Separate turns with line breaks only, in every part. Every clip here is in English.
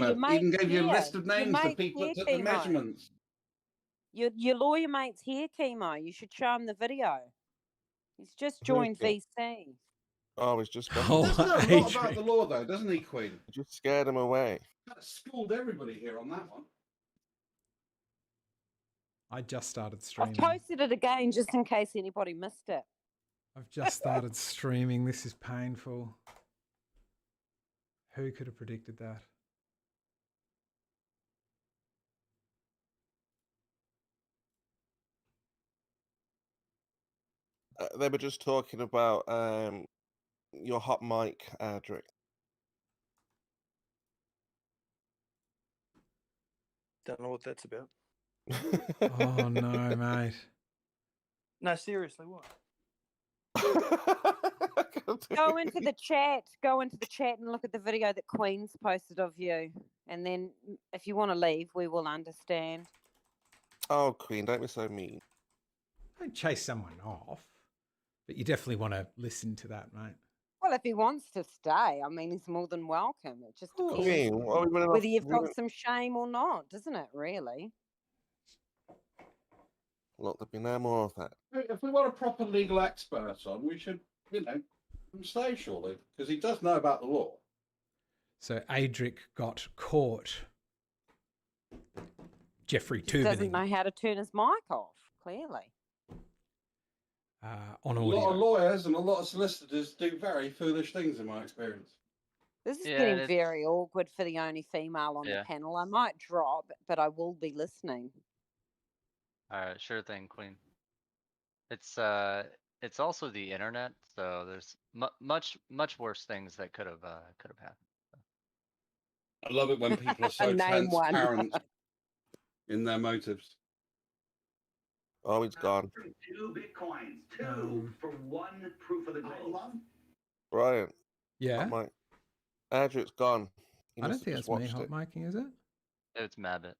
Your
Even
mate's
gave you a
here.
list of
Your
names of
mate's
people
here,
that took the
chemo.
measurements.
Your lawyer mate's here, chemo. You should show him the video. He's just joined VC.
Oh, he's just got
He does know a lot
Adrian.
about the law, though, doesn't he, Queen?
just scared him away.
That schooled everybody here on that one.
I just started
I've
streaming.
posted it again just in case anybody missed it.
I've just started streaming. This is painful. Who could have predicted that?
They were just talking about your hot mic, Adric.
Don't know what that's about.
Oh no, mate.
No, seriously, what?
Go into the chat. Go into the chat and look at the video that Queen's posted of you. And then if you want to leave, we will understand.
Oh, Queen, don't be so mean.
Don't chase someone off. But you definitely want to listen to that, mate.
Well, if he wants to stay, I mean, he's more than welcome. It just depends
Queen, what are we gonna-
whether you've got some shame or not, doesn't it, really?
Look, there'll be no more of that.
If we want a proper legal expert on, we should, stay, surely, because he does know about the law.
So Adric got caught. Jeffrey
He doesn't
Tubening
know how to turn his mic off, clearly.
On
A lot of
audio.
lawyers and a lot of solicitors do very foolish things, in my experience.
This is
Yeah,
getting
it's-
very awkward for the only female on
Yeah.
the panel. I might drop, but I will be listening.
All right, sure thing, Queen. It's also the internet, so there's much worse things that could have happened.
I love it when people are so
Name one.
transparent in their motives.
Oh, he's gone.
2 bitcoins, 2 for 1 proof of the gold.
Brian.
Yeah.
Hot mic. Adric's gone. He
I don't
must have
think
just
that's me
watched
hot
it.
micing, is it?
It's Mabbit.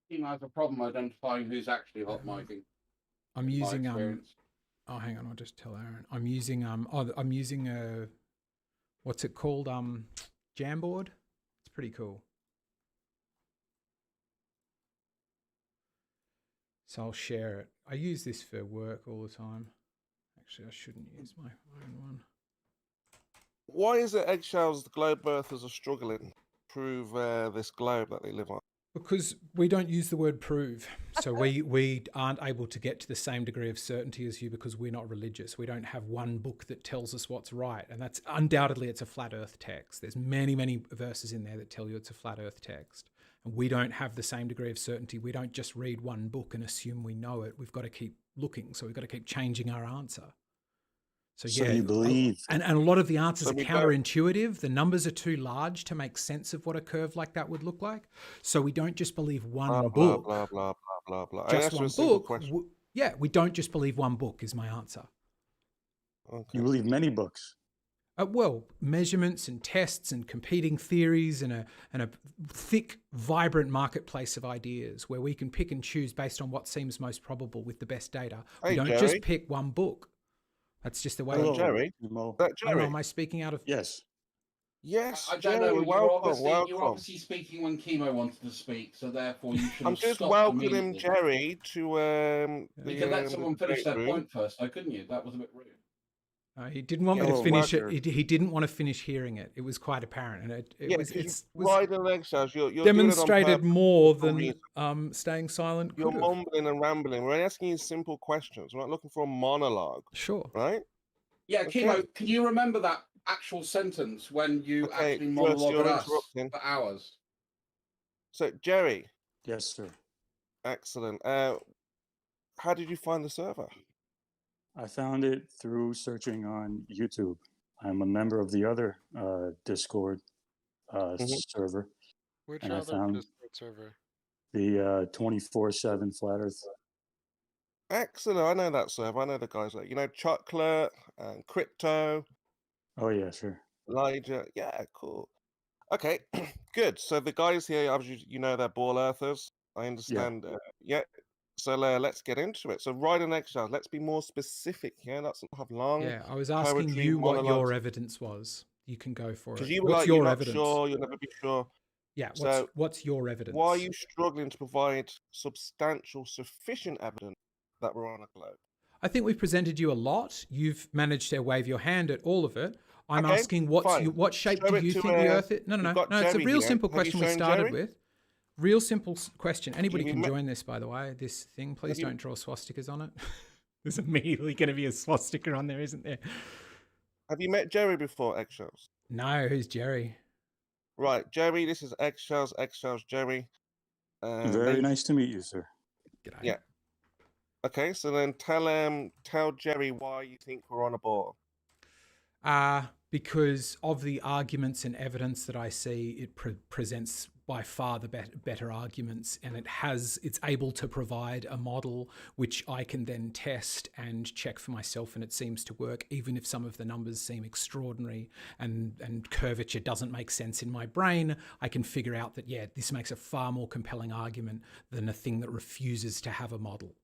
He has a problem identifying who's actually hot micing.
I'm
my
using
experience.
oh hang on, I'll just tell Aaron. I'm using I'm using a what's it called? Jamboard. It's pretty cool. So I'll share it. I use this for work all the time. Actually, I shouldn't use my own one.
Why is it eggshells the globe earthers are struggling to prove this globe that they live on?
Because we don't use the word prove. So we aren't able to get to the same degree of certainty as you because we're not religious. We don't have one book that tells us what's right. And that's undoubtedly it's a flat earth text. There's many, many verses in there that tell you it's a flat earth text. And we don't have the same degree of certainty. We don't just read one book and assume we know it. We've got to keep looking. So we've got to keep changing our answer. So yeah,
you believe.
and a lot of the answers
So
are
we
counterintuitive. The numbers are too large to make sense of what a curve like that would look like. So we don't just believe one
Blah, blah,
book,
blah, blah, blah, blah, blah. I
just
asked you
one
a simple
book.
question.
We don't just believe one book is my answer.
Okay.
You believe many books.
Well, measurements and tests and competing theories and a thick, vibrant marketplace of ideas where we can pick and choose based on what seems most probable with the best data. We
Hey,
don't
Jerry.
just pick one book. That's just the way.
Hello,
it
Jerry.
Mo.
That
I don't know,
Jerry?
am I speaking out of?
Yes.
Yes,
I don't
Jerry,
know.
welcome,
You're
welcome.
obviously speaking when Chemo wanted to speak, so therefore you should
I'm
have
just
stopped
welcoming
immediately.
Jerry to
You could let
the
someone finish
debate
their
room.
point first, though, couldn't you? That was a bit rude.
He didn't want me
Yeah,
to
well,
finish it.
Wagner.
He didn't want to finish hearing it. It was quite apparent, and
Yeah,
was
riding eggshells. You're doing it on
demonstrated
purpose
more
for a
than
reason.
staying silent
You're
could have.
mumbling and rambling. We're only asking you simple questions. We're not looking for a monologue,
Sure.
right?
Yeah,
Okay.
Chemo, can you remember that actual sentence when you
Okay,
actually
Joyce,
monologue
you're
at us
interrupting.
for hours?
So, Jerry,
Yes, sir.
excellent. How did you find the server?
I found it through searching on YouTube. I'm a member of the other Discord server,
Which
and I
other
found
Discord server?
the 24/7 Flat Earth.
Excellent. I know that server. I know the guys like Chocolate and Crypto,
Oh yeah, sure.
Elijah. Yeah, cool. Okay, good. So the guys here, obviously, they're ball earthers. I understand. Yeah. So let's get into it. So riding eggshells. Let's be more specific here. Let's not have long.
Yeah, I was asking
poetry
you what your
monologues.
evidence was You can go for
Because
it.
you were
What's
like,
your
you're not
evidence?
sure, you'll never be sure.
Yeah.
So
What's your evidence?
why are you struggling to provide substantial, sufficient evidence that we're on a globe?
I think we've presented you a lot. You've managed to wave your hand at all of it. I'm
Okay,
asking
fine.
what shape
Show
do
it
you
to,
think the Earth is? No,
we've got
it's a
Jerry
real
here.
simple
Have you
question we
shown
started
Jerry?
with. Real simple question. Anybody
Have you
can
met-
join this, by the way. This thing, please
you-
don't draw swastikas on it. There's immediately going to be a swastika on there, isn't there?
Have you met Jerry before, Eggshells?
No, who's Jerry?
Right, Jerry, this is Eggshells, Jerry.
Very nice to meet you, sir.
G'day.
Yeah. Okay, so then tell Jerry why you think we're on a ball.
Because of the arguments and evidence that I see, it presents by far the better arguments, and it's able to provide a model which I can then test and check for myself, and it seems to work, even if some of the numbers seem extraordinary and curvature doesn't make sense in my brain. I can figure out that, yeah, this makes a far more compelling argument than a thing that refuses to have a model.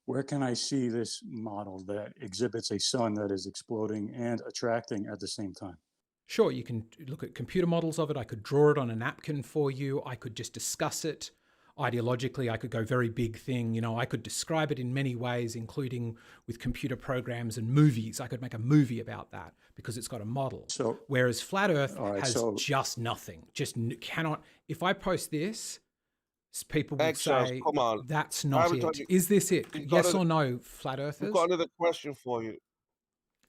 Where can I see this model that exhibits a sun that is exploding and attracting at the same time?
Sure, you can look at computer models of it. I could draw it on a napkin for you. I could just discuss it. Ideologically, I could go very big thing. You know, I could describe it in many ways, including with computer programs and movies. I could make a movie about that because it's got a model.
So,
whereas Flat Earth
all right,
has
so-
just nothing, just cannot. If I post this, people would
Eggshells,
say,
come on.
that's
I
not
haven't
it.
told you-
Is this it?
You've got
Yes
a-
or no, Flat
We've
Earthers?
got another question for you.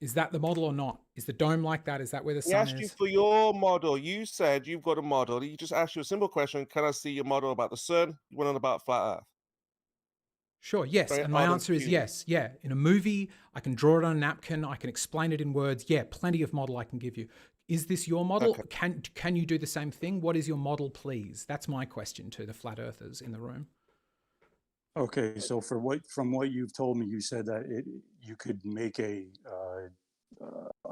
Is that the model or not? Is the dome like that? Is that where the
He
sun
asked you
is?
for your model. You said you've got a model. He just asked you a simple question. Can I see your model about the sun? You went on about flat Earth.
Sure, yes.
Very
And my
odd and
answer is
peculiar.
yes. Yeah. In a movie, I can draw it on a napkin. I can explain it in words. Yeah, plenty of model I can give you. Is this your model?
Okay.
Can you do the same thing? What is your model, please? That's my question to the Flat Earthers in the room.
okay, so from what you've told me, you said that you could make a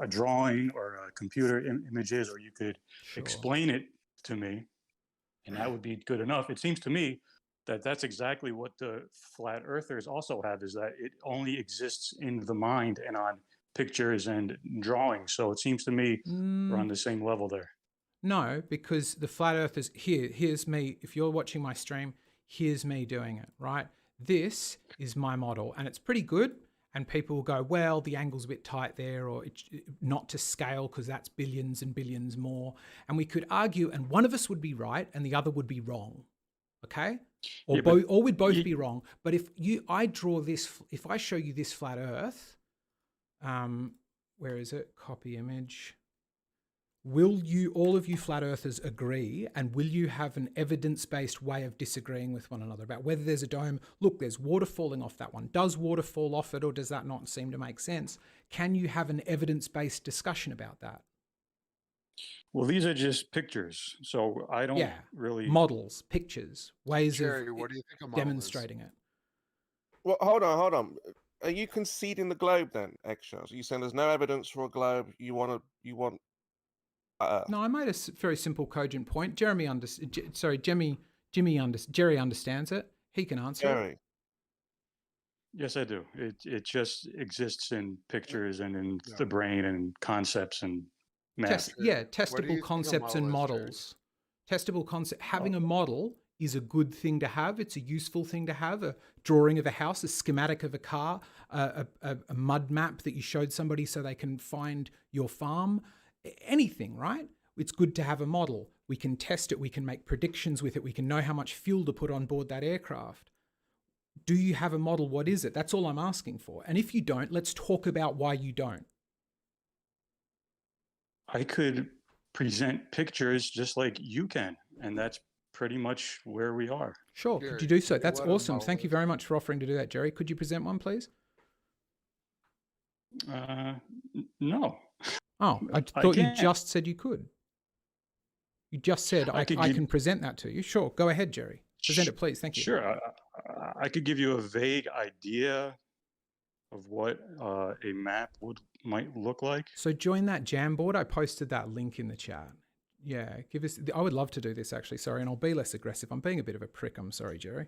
drawing or a computer images, or you could
Sure.
explain it to me, and that would be good enough. It seems to me that that's exactly what the flat earthers also have, is that it only exists in the mind and on pictures and drawings. So it seems to me we're on the same level there.
No, because the Flat Earthers, here's me. If you're watching my stream, here's me doing it, right? This is my model, and it's pretty good. And people will go, well, the angle's a bit tight there, or it's not to scale because that's billions and billions more. And we could argue, and one of us would be right and the other would be wrong. Okay? Or,
Yeah, but
or we'd both be wrong. But if I draw this, if I show you this flat Earth, where is it? Copy image. Will all of you flat earthers agree, and will you have an evidence-based way of disagreeing with one another about whether there's a dome? Look, there's water falling off that one. Does water fall off it, or does that not seem to make sense? Can you have an evidence-based discussion about that?
Well, these are just pictures, so I don't really
models, pictures, ways
Jerry,
of
what do you think a model is?
demonstrating it.
Well, hold on. Are you conceding the globe then, Eggshells? Are you saying there's no evidence for a globe? You want
No, I made a very simple, cogent point. Jerry understands it. He can answer it.
Jerry?
Yes, I do. It just exists in pictures and in the brain and concepts and math.
Testable concepts and models. Testable concept. Having a model is a good thing to have. It's a useful thing to have. A drawing of a house, a schematic of a car, a mud map that you showed somebody so they can find your farm. Anything, right? It's good to have a model. We can test it. We can make predictions with it. We can know how much fuel to put on board that aircraft. Do you have a model? What is it? That's all I'm asking for. And if you don't, let's talk about why you don't.
I could present pictures just like you can, and that's pretty much where we are.
Sure.
Jerry,
could you do so?
what
That's
a
awesome.
model
Thank you
is.
very much for offering to do that, Jerry. Could you present one, please?
No.
Oh, I thought you just said you could. You just said I can present that to you. Sure. Go ahead, Jerry. Present it, please. Thank you.
Sure. I could give you a vague idea of what a map might look like.
So join that Jamboard. I posted that link in the chat. Yeah, give us. I would love to do this actually. Sorry, and I'll be less aggressive. I'm being a bit of a prick. I'm sorry, Jerry.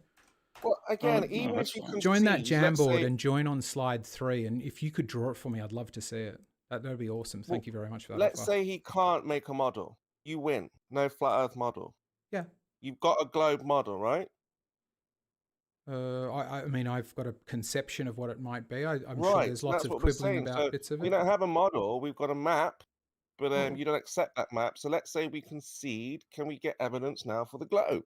Well, again, even
that's
if you
fine.
can
Join that Jamboard and join on slide 3. And if you could draw it for me, I'd love to see it. That'd be awesome.
Well,
Thank you very much for that
let's
offer.
say he can't make a model. You win. No flat Earth model.
Yeah.
You've got a globe model, right?
I mean, I've got a conception of what it might be. I'm sure
Right.
there's
So
lots
that's
of
what we're
quibbling
saying.
about
So
bits of
we
it.
don't have a model. We've got a map, but
Oh.
you don't accept that map. So let's say we concede. Can we get evidence now for the globe?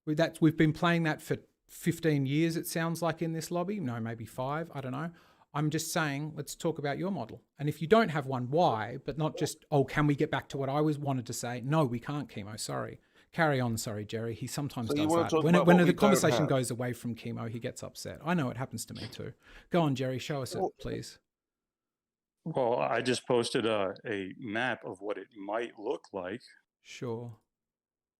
We've been playing that for 15 years, it sounds like, in this lobby. No, maybe 5. I don't know. I'm just saying, let's talk about your model. And if you don't have one, why? But not just, oh, can we get back to what I wanted to say? No, we can't, Chemo. Sorry. Carry on. Sorry, Jerry. He sometimes
So you
does
wanna
that.
talk
When
about what we
the
don't
conversation
have?
goes away from Chemo, he gets upset. I know it happens to me too. Go on, Jerry. Show us it,
Well-
please.
Well, I just posted a map of what it might look like,
Sure.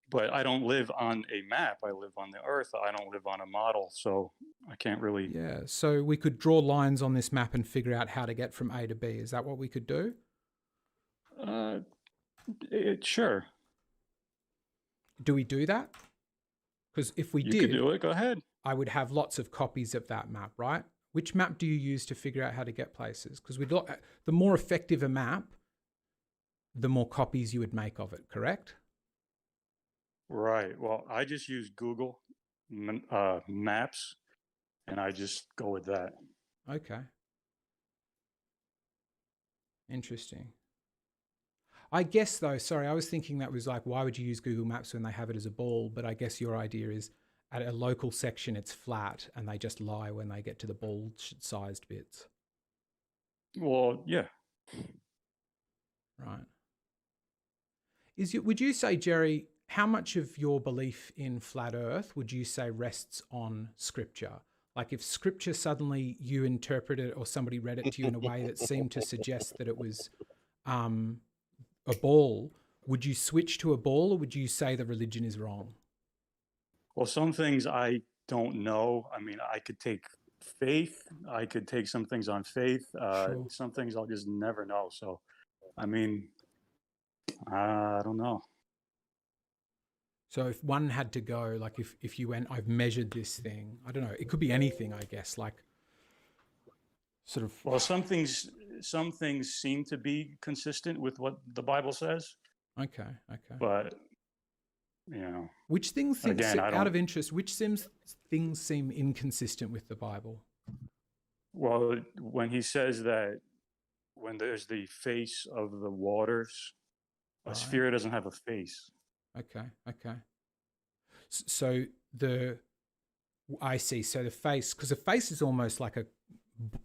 but I don't live on a map. I live on the Earth. I don't live on a model, so I can't really.
Yeah. So we could draw lines on this map and figure out how to get from A to B. Is that what we could do?
Sure.
Do we do that? Because if we
You
did,
could do it. Go ahead.
I would have lots of copies of that map, right? Which map do you use to figure out how to get places? Because the more effective a map, the more copies you would make of it, correct?
Right. Well, I just use Google Maps, and I just go with that.
Okay. Interesting. I guess, though, sorry, I was thinking that was like, why would you use Google Maps when they have it as a ball? But I guess your idea is at a local section, it's flat, and they just lie when they get to the ball-sized bits.
Well, yeah.
Right. Would you say, Jerry, how much of your belief in flat Earth would you say rests on Scripture? Like if Scripture suddenly you interpret it or somebody read it to you in a way that seemed to suggest that it was a ball, would you switch to a ball, or would you say the religion is wrong?
Well, some things I don't know. I mean, I could take faith. I could take some things on faith.
Sure.
Some things I'll just never know. So, I mean, I don't know.
So if one had to go, like if you went, I've measured this thing, I don't know, it could be anything, I guess, like sort of.
Well, some things seem to be consistent with what the Bible says.
Okay.
But, you know.
Which things,
Again,
out of interest, which things seem inconsistent with the Bible?
Well, when he says that when there's the face of the waters, a sphere doesn't have a face.
Okay. So I see. So the face, because the face is almost like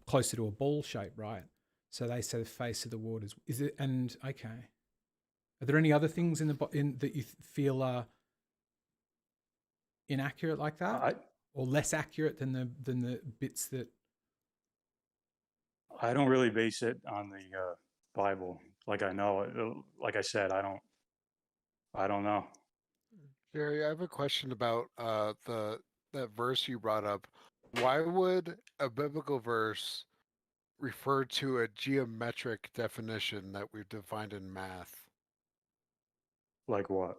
closer to a ball shape, right? So they say the face of the waters. Is it? And okay. Are there any other things in that you feel are inaccurate like that, or less accurate than the bits that?
I don't really base it on the Bible. Like I know, like I said, I don't know.
Jerry, I have a question about that verse you brought up. Why would a biblical verse refer to a geometric definition that we've defined in math?
Like what?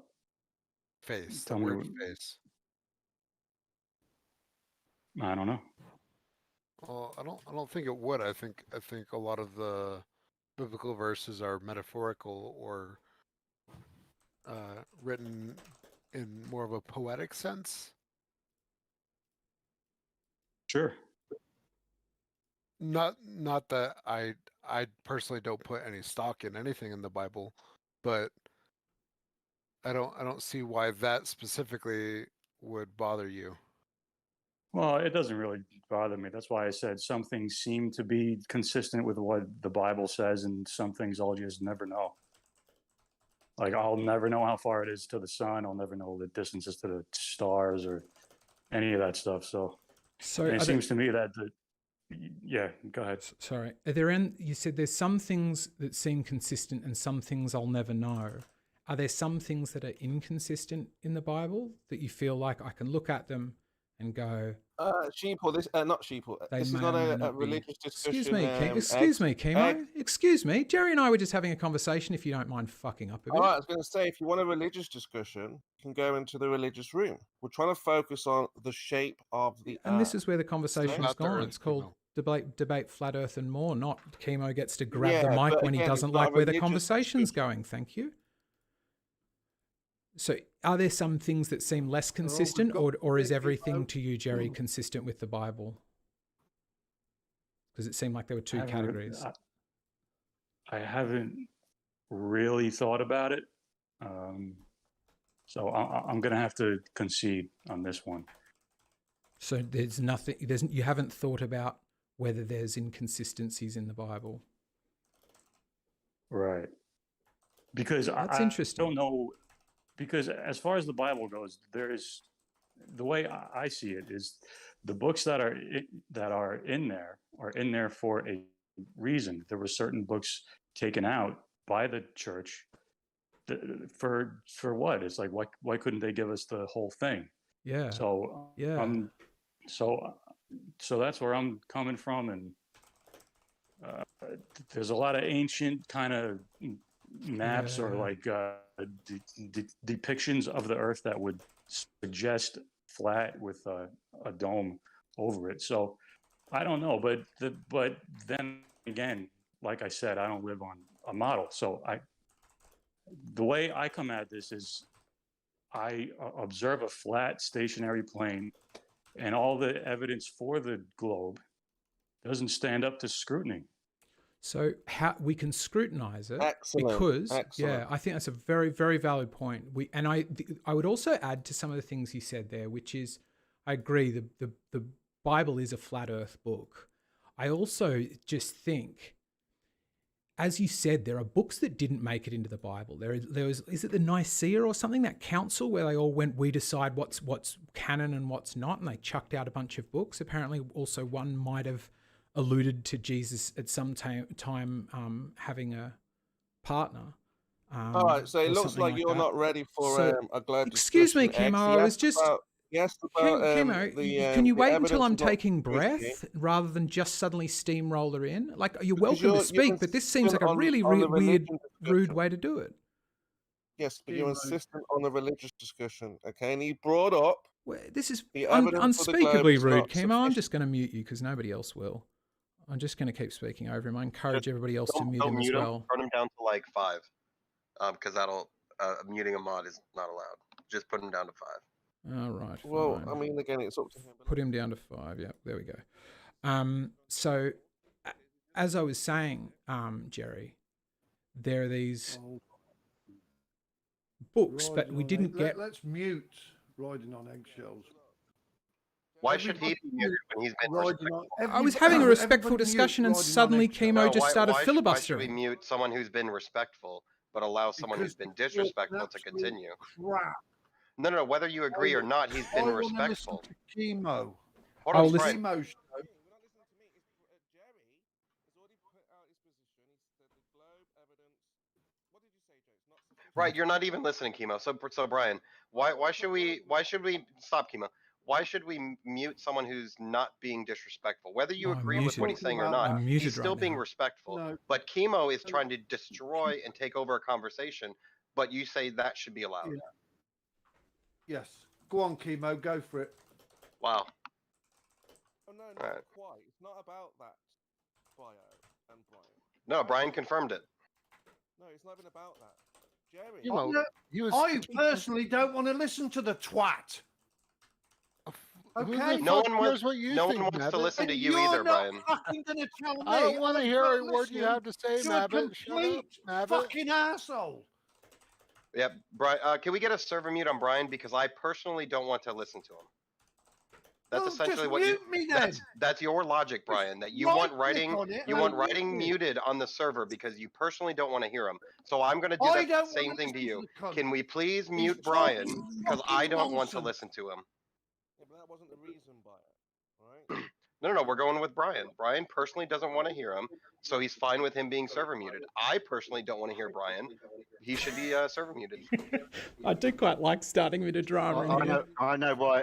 Face.
Tell
the
me
word
what-
face.
I don't know.
Well, I don't think it would. I think a lot of the biblical verses are metaphorical or written in more of a poetic sense.
Sure.
Not that I personally don't put any stock in anything in the Bible, but I don't see why that specifically would bother you.
Well, it doesn't really bother me. That's why I said some things seem to be consistent with what the Bible says, and some things I'll just never know. Like I'll never know how far it is to the sun. I'll never know the distances to the stars or any of that stuff. So it seems to me that yeah, go ahead.
Sorry, you said there's some things that seem consistent and some things I'll never know. Are there some things that are inconsistent in the Bible that you feel like I can look at them and go,
sheeple, not sheeple.
They
This is
may
not
or may
a
not be.
religious discussion.
Excuse me, Chemo. Excuse me. Jerry and I were just having a conversation, if you don't mind fucking up a bit.
All right, I was going to say, if you want a religious discussion, you can go into the religious room. We're trying to focus on the shape of the
And this
earth.
is where the conversation has
Not the
gone.
earth,
It's called
Chemo.
debate flat Earth and more. Not Chemo gets to grab the
Yeah,
mic
but
when he
again, it's
doesn't
not a
like where the
religious
conversation's
discussion.
going. Thank you. So, are there some things that seem less
we've
consistent,
got
or is
Chemo.
everything to you, Jerry, consistent with the Bible? Because it seemed like there were two categories.
I haven't really thought about it. So I'm going to have to concede on this one.
So there's nothing. You haven't thought about whether there's inconsistencies in the Bible.
Right. Because
That's
I
interesting.
don't know. Because as far as the Bible goes, there is, the way I see it is, the books that are in there for a reason. There were certain books taken out by the church for what? It's like, why couldn't they give us the whole thing?
Yeah.
So
Yeah.
So that's where I'm coming from, and there's a lot of ancient kind of maps or like depictions of the Earth that would suggest flat with a dome over it. So I don't know, but then again, like I said, I don't live on a model. So the way I come at this is I observe a flat stationary plane, and all the evidence for the globe doesn't stand up to scrutiny.
So how we can scrutinize it?
Excellent.
Because yeah, I think that's a very, very valid point. I would also add to some of the things you said there, which is I agree the Bible is a flat Earth book. I also just think, as you said, there are books that didn't make it into the Bible. There was, is it the Nicaea or something, that council where they all went, we decide what's canon and what's not, and they chucked out a bunch of books. Apparently, also one might have alluded to Jesus at some time having a partner.
All right, so it looks like you're not ready for a glad
excuse me,
discussion.
Chemo. I was just.
Chemo,
can you wait until I'm taking breath rather than just suddenly steamroller in? Like, you're welcome to speak, but this seems like a really weird, rude way to do it.
Yes, but you're insistent on the religious discussion, okay? And he brought up.
Well, this is
the evidence for the globe
unspeakably
is
rude,
not
Chemo. I'm
sufficient.
just going to mute you because nobody else will. I'm just going to keep speaking over him. I encourage everybody else to
Don't
mute him as
mute him.
well.
Turn him down to like 5, because that'll muting a mod is not allowed. Just put him down to 5.
All right.
Well,
fine.
I mean, again, it's up to him.
Put him down to 5. Yeah, there we go. So, as I was saying, Jerry, there are these books, but we didn't get.
Let's mute Riding on Eggshells.
Why should he be muted when he's been respectful?
I was having a respectful discussion, and suddenly Chemo just started
Why should
filibustering.
we mute someone who's been respectful, but allow someone who's been disrespectful to continue?
Crap.
No. Whether you agree or not, he's been respectful.
Chemo.
Hold on, Brian.
Chemo show.
Right, you're not even listening, Chemo. So Brian, why should we stop, Chemo? Why should we mute someone who's not being disrespectful? Whether you agree with what he's saying or not, he's still being respectful.
No.
But Chemo is trying to destroy and take over a conversation, but you say that should be allowed.
Yes. Go on, Chemo. Go for it.
Wow.
Oh, no, not quite. It's not about that bio and Brian.
No, Brian confirmed it.
No, it's not even about that. Jerry.
I personally don't want to listen to the twat. Okay.
No one wants
Mabbit.
to listen to you
You're
either,
not
Brian.
fucking gonna tell me.
I don't want to hear a word
listen.
you have to say,
You're a
Mabbit. Shut up,
complete
Mabbit.
fucking asshole.
Yeah, Brian. Can we get a server mute on Brian, because I personally don't want to listen to him. That's
Well,
essentially
just
what you.
mute me then.
That's your logic, Brian. That you
right
want
click
writing.
on it
You
and
want
mute
writing
me.
muted on the server because you personally don't want to hear him. So I'm going to do
I
that
don't
same
wanna
thing to
listen
you.
the cunt.
Can we please
He's
mute Brian
talking
because I
fucking
don't want to
nonsense.
listen to him.
Yeah, but that wasn't the reason by it, right?
No, we're going with Brian. Brian personally doesn't want to hear him, so he's fine with him being server muted. I personally don't want to hear Brian. He should be server muted.
I do quite like starting with a drama in here.
I know why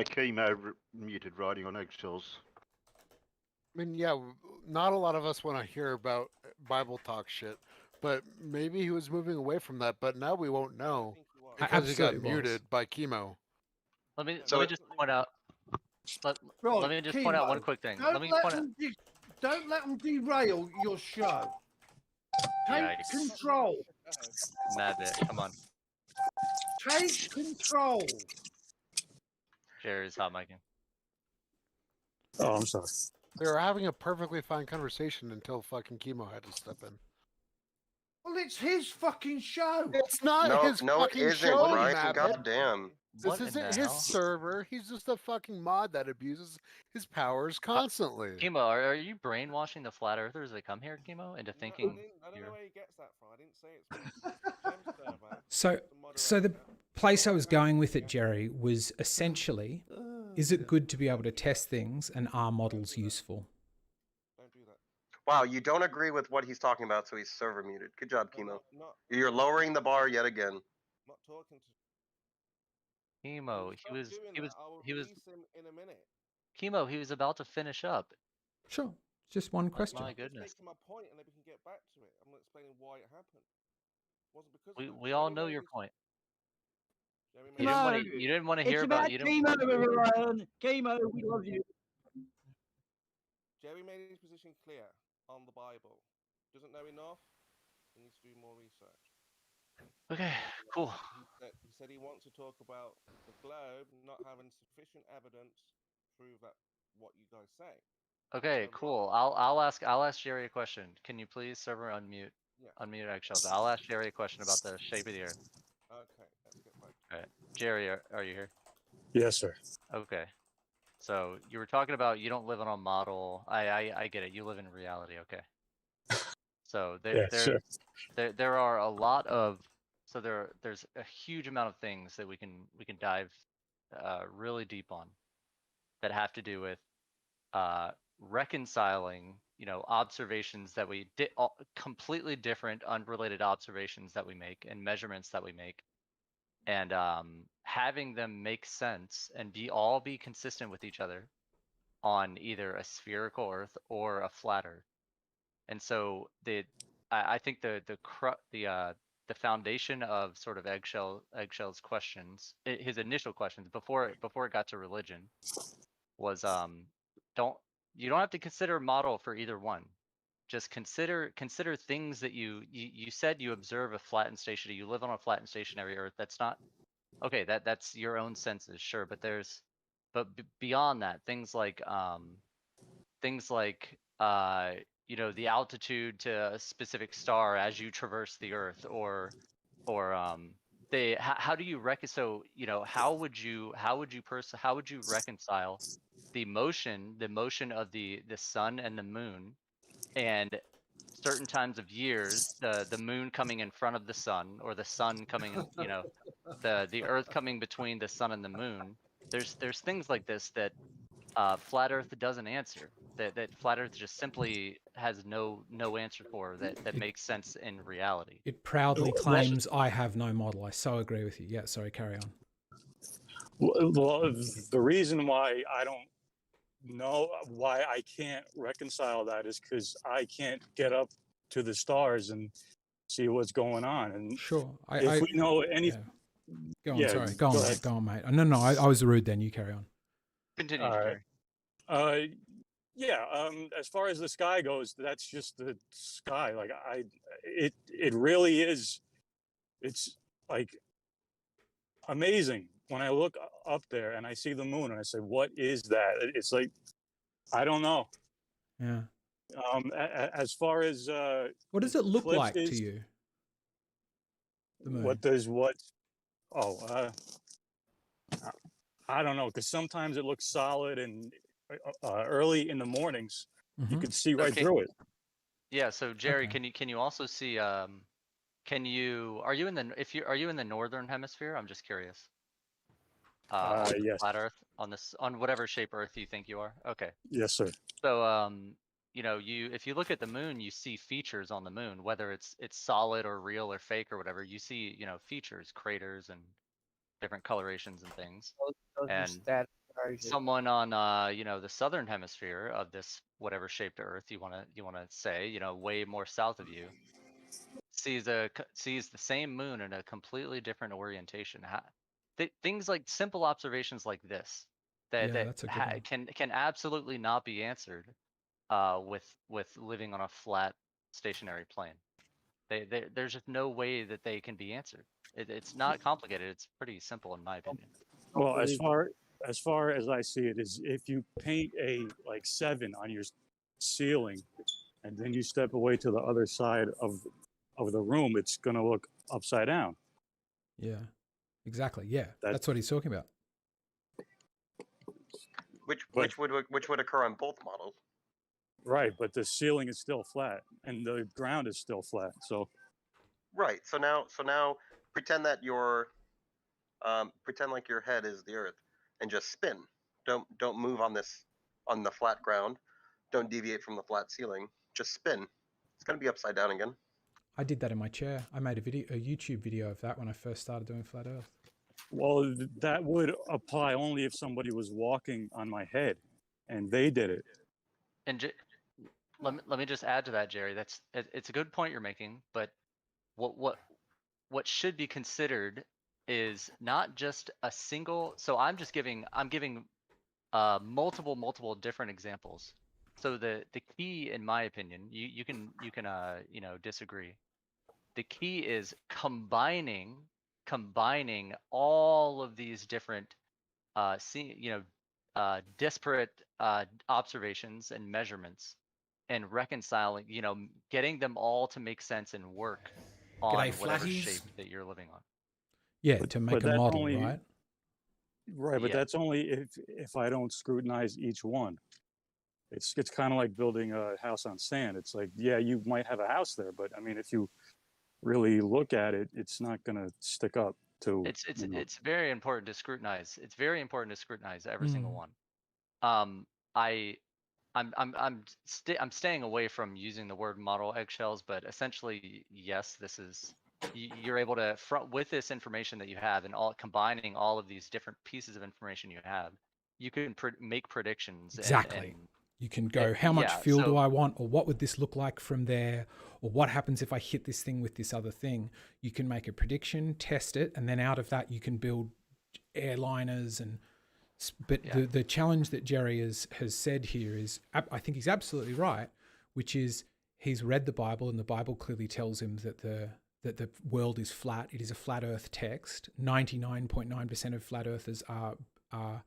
Chemo muted Riding on Eggshells.
I mean, yeah, not a lot of us want to hear about Bible talk shit, but maybe he was moving away from that. But now we won't know because he got
Absolutely was.
muted by Chemo.
Let me just point out.
Right,
let me just point out one
Chemo,
quick thing.
Don't
Let me
let
point out.
them don't let them derail your show. Take
Yikes.
control.
Mad bit. Come on.
Take control.
Jerry's hot micing.
Oh, I'm sorry.
They were having a perfectly fine conversation until fucking Chemo had to step in.
Well, it's his fucking show.
It's not
No,
his
no, it
fucking
isn't,
show,
Brian.
Matt.
Goddamn.
This
What in
isn't
the
his
hell?
server. He's just a fucking mod that abuses his powers constantly.
Chemo, are you brainwashing the flat earthers that come here, Chemo, into thinking?
I don't know where he gets that from. I didn't say it's Jim's server.
So the place I was going with it, Jerry, was essentially, is it good to be able to test things, and are models useful?
Wow, you don't agree with what he's talking about, so he's server muted. Good job, Chemo. You're lowering the bar yet again.
Not talking to
Chemo, he was
him in a minute.
Chemo, he was about to finish up.
Sure, just one question.
My goodness.
Just making my point, and then we can get back to it. I'm not explaining why it happened. It wasn't because of that.
We all know your point. You
Jeremy
didn't want to hear about
Chemo, everyone. Chemo, we love you.
Jerry made his position clear on the Bible. Doesn't know enough. He needs to do more research.
Okay, cool.
He said he wants to talk about the globe not having sufficient evidence to prove that what you guys say.
Okay, cool. I'll ask Jerry a question. Can you please server unmute?
Yeah.
Unmute eggshells. I'll ask Jerry a question about the shape of the earth.
Okay, let's get back.
All right, Jerry, are you here?
Yes, sir.
Okay. So you were talking about you don't live on a model. I get it. You live in reality. Okay. So there are a lot of there's a huge amount of things that we can dive really deep on that have to do with reconciling, observations that we did, completely different, unrelated observations that we make and measurements that we make, and having them make sense and all be consistent with each other on either a spherical Earth or a flat Earth. And so I think the foundation of sort of Eggshell's questions, his initial questions before it got to religion, was you don't have to consider model for either one. Just consider things that you said you observe a flattened stationary. You live on a flattened stationary Earth. That's not okay. That's your own senses, sure. But beyond that, things like the altitude to a specific star as you traverse the Earth, or how do you reconcile? How would you reconcile the motion of the sun and the moon, and certain times of years, the moon coming in front of the sun, or the sun coming, the Earth coming between the sun and the moon? There's things like this that flat Earth doesn't answer. That flat Earth just simply has no answer for that makes sense in reality.
It proudly claims, I have no model. I so agree with you. Yeah, sorry, carry on.
Well, the reason why I don't know why I can't reconcile that is because I can't get up to the stars and see what's going on. And
sure,
if we know anything,
go on. Sorry, go on, mate. Go on, mate. No, I was rude. Then you carry on.
Continue.
As far as the sky goes, that's just the sky. Like it really is. It's like amazing when I look up there and I see the moon and I say, "What is that?" It's like I don't know.
Yeah.
As far as
what does it look like to you? The moon.
What does what? Oh, I don't know, because sometimes it looks solid, and early in the mornings you can see right through it.
Yeah. So Jerry, can you also see? Are you in the northern hemisphere? I'm just curious.
Yes.
Flat Earth on whatever shape Earth you think you are. Okay.
Yes, sir.
So if you look at the moon, you see features on the moon, whether it's solid or real or fake or whatever. You see features, craters, and different colorations and things. And someone on the southern hemisphere of this whatever shaped Earth you want to say, way more south of you, sees the same moon in a completely different orientation. Things like simple observations like this that
Yeah, that's a good one.
can absolutely not be answered with living on a flat stationary plane. There's just no way that they can be answered. It's not complicated. It's pretty simple in my opinion.
Well, as far as I see it, is if you paint a like 7 on your ceiling, and then you step away to the other side of the room, it's going to look upside down.
Yeah, exactly. Yeah, that's what he's talking about.
Which would occur on both models.
Right, but the ceiling is still flat, and the ground is still flat. So
right. So now pretend that pretend like your head is the Earth, and just spin. Don't move on the flat ground. Don't deviate from the flat ceiling. Just spin. It's gonna be upside down again.
I did that in my chair. I made a YouTube video of that when I first started doing flat Earth.
well, that would apply only if somebody was walking on my head, and they did it.
And let me just add to that, Jerry. It's a good point you're making, but what should be considered is not just a single. So I'm giving multiple different examples. So the key, in my opinion, you can disagree. The key is combining all of these different disparate observations and measurements, and reconciling, getting them all to make sense and work on
G'day,
whatever
flatties.
shape that you're living on.
Yeah, to make a model, right?
Right, but
Yeah.
that's only if I don't scrutinize each one. It's kind of like building a house on sand. It's like, yeah, you might have a house there, but I mean, if you really look at it, it's not going to stick up to.
It's very important to scrutinize. It's very important to scrutinize every single
Mm.
one. I'm staying away from using the word model eggshells, but essentially, yes, this is you're able to with this information that you have, and combining all of these different pieces of information you have, you can make predictions.
Exactly.
And
you can go, how much
yeah,
fuel do I want? Or what would this look like from there? Or what happens if I hit this thing with this other thing? You can make a prediction, test it, and then out of that, you can build airliners. But the challenge that Jerry has said here is, I think he's absolutely right, which is he's read the Bible, and the Bible clearly tells him that the world is flat. It is a flat earth text. 99.9% of flat earthers are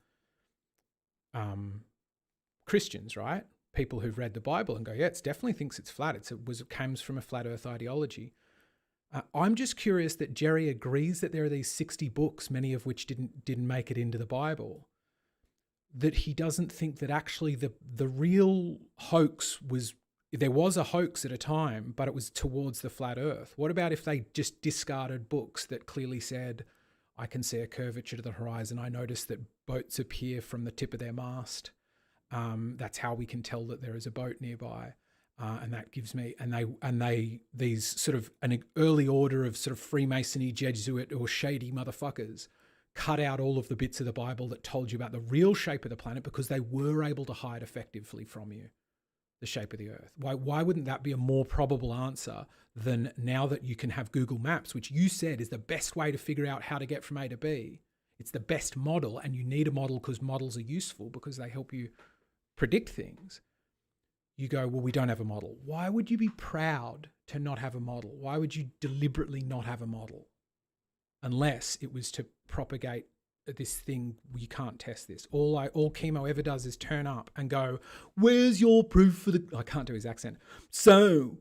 Christians, right? People who've read the Bible and go, yeah, it definitely thinks it's flat. It comes from a flat earth ideology. I'm just curious that Jerry agrees that there are these 60 books, many of which didn't make it into the Bible, that he doesn't think that actually the real hoax there was a hoax at a time, but it was towards the flat earth. What about if they just discarded books that clearly said, I can see a curvature to the horizon. I notice that boats appear from the tip of their mast. That's how we can tell that there is a boat nearby. And that gives me, these sort of an early order of sort of Freemasony, Jesuit or shady motherfuckers cut out all of the bits of the Bible that told you about the real shape of the planet, because they were able to hide effectively from you the shape of the earth. Why wouldn't that be a more probable answer than now that you can have Google Maps, which you said is the best way to figure out how to get from A to B? It's the best model, and you need a model because models are useful because they help you predict things. You go, well, we don't have a model. Why would you be proud to not have a model? Why would you deliberately not have a model? Unless it was to propagate this thing, you can't test this. All chemo ever does is turn up and go, where's your proof for the... I can't do his accent. So,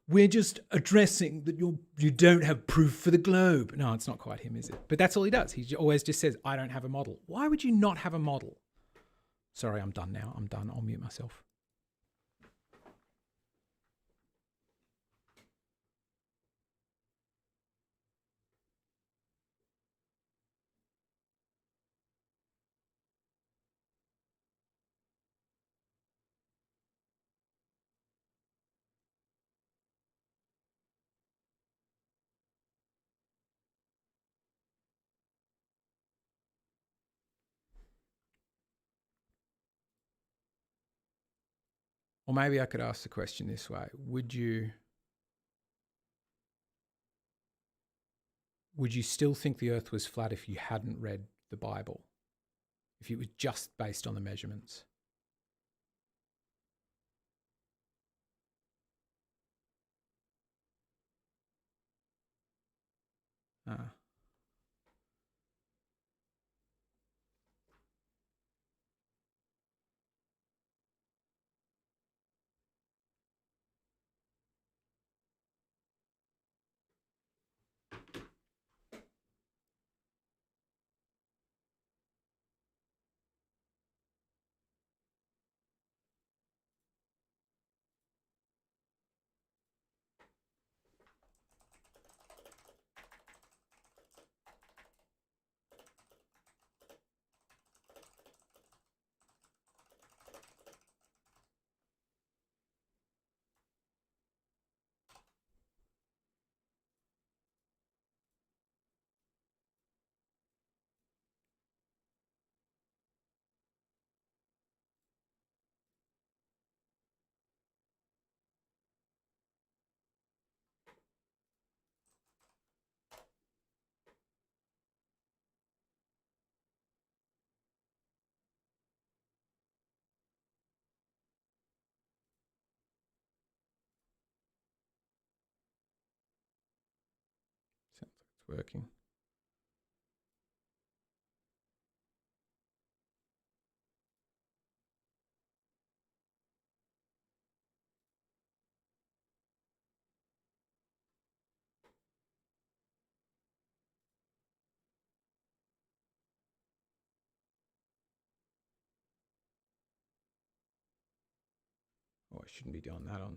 we're just addressing that you don't have proof for the globe. No, it's not quite him, is it? But that's all he does. He always just says, I don't have a model. Why would you not have a model? Sorry, I'm done now. I'm done. I'll mute myself. Or maybe I could ask the question this way. Would you still think the earth was flat if you hadn't read the Bible? if it was just based on the measurements. Ah. Sounds like it's working. Oh, I shouldn't be doing that on